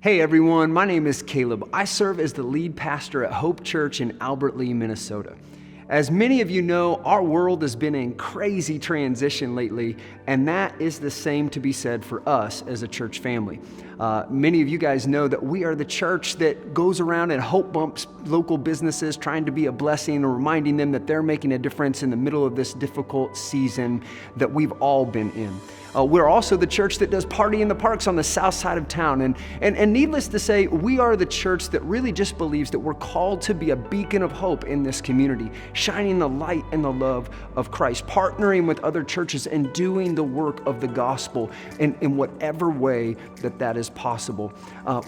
Hey everyone, my name is Caleb. I serve as the lead pastor at Hope Church in Albert Lea, Minnesota. As many of you know, our world has been in crazy transition lately, and that is the same to be said for us as a church family. Many of you guys know that we are the church that goes around and hope bumps local businesses, trying to be a blessing and reminding them that they're making a difference in the middle of this difficult season that we've all been in. We're also the church that does party in the parks on the south side of town. And needless to say, we are the church that really just believes that we're called to be a beacon of hope in this community, shining the light and the love of Christ, partnering with other churches and doing the work of the gospel in whatever way that is possible.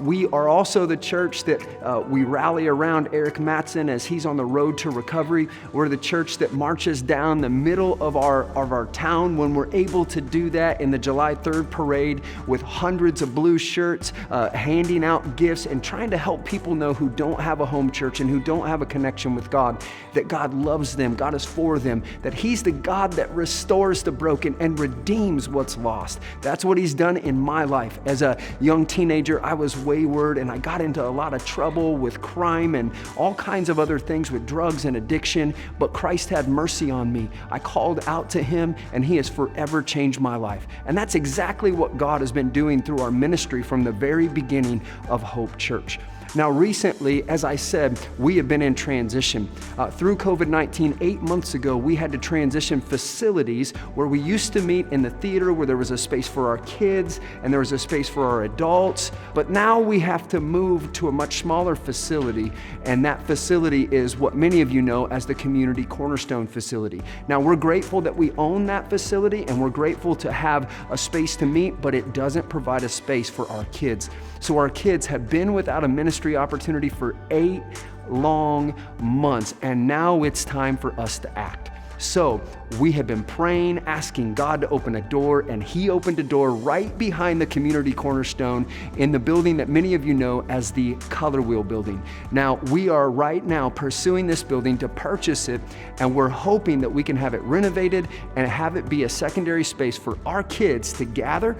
We are also the church that we rally around Eric Mattson as he's on the road to recovery. We're the church that marches down the middle of our town when we're able to do that in the July 3rd parade with hundreds of blue shirts, handing out gifts and trying to help people know who don't have a home church and who don't have a connection with God, that God loves them, God is for them, that He's the God that restores the broken and redeems what's lost. That's what He's done in my life. As a young teenager, I was wayward and I got into a lot of trouble with crime and all kinds of other things with drugs and addiction, but Christ had mercy on me. I called out to Him and He has forever changed my life. And that's exactly what God has been doing through our ministry from the very beginning of Hope Church. Now, recently, as I said, we have been in transition. Through COVID-19, 8 months ago, we had to transition facilities where we used to meet in the theater where there was a space for our kids and there was a space for our adults. But now we have to move to a much smaller facility, and that facility is what many of you know as the Community Cornerstone facility. Now, we're grateful that we own that facility and we're grateful to have a space to meet, but it doesn't provide a space for our kids. So our kids have been without a ministry opportunity for 8 long months, and now it's time for us to act. So we have been praying, asking God to open a door, and He opened a door right behind the Community Cornerstone in the building that many of you know as the Color Wheel building. Now, we are right now pursuing this building to purchase it, and we're hoping that we can have it renovated and have it be a secondary space for our kids to gather,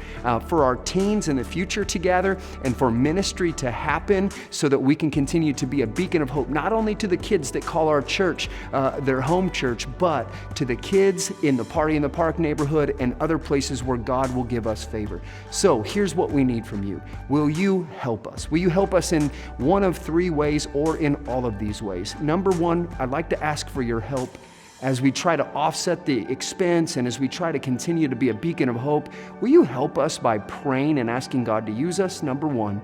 for our teens in the future to gather, and for ministry to happen so that we can continue to be a beacon of hope, not only to the kids that call our church their home church, but to the kids in the Party in the Park neighborhood and other places where God will give us favor. So here's what we need from you. Will you help us? Will you help us in one of 3 ways or in all of these ways? Number 1, I'd like to ask for your help as we try to offset the expense and as we try to continue to be a beacon of hope. Will you help us by praying and asking God to use us? Number 1.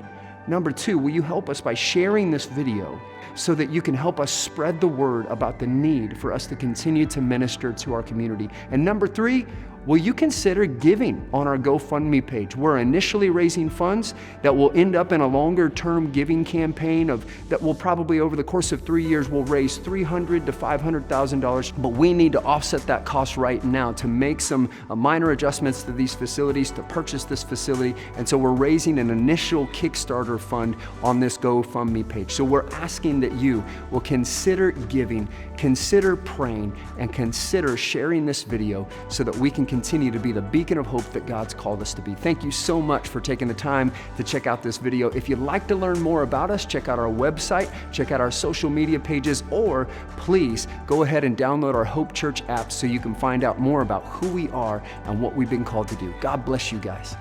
Number 2, will you help us by sharing this video so that you can help us spread the word about the need for us to continue to minister to our community? And number 3, will you consider giving on our GoFundMe page? We're initially raising funds that will end up in a longer-term giving campaign that will probably over the course of 3 years will raise $300,000 to $500,000. But we need to offset that cost right now to make some minor adjustments to these facilities, to purchase this facility. And so we're raising an initial Kickstarter fund on this GoFundMe page. So we're asking that you will consider giving, consider praying, and consider sharing this video so that we can continue to be the beacon of hope that God's called us to be. Thank you so much for taking the time to check out this video. If you'd like to learn more about us, check out our website, check out our social media pages, or please go ahead and download our Hope Church app so you can find out more about who we are and what we've been called to do. God bless you guys.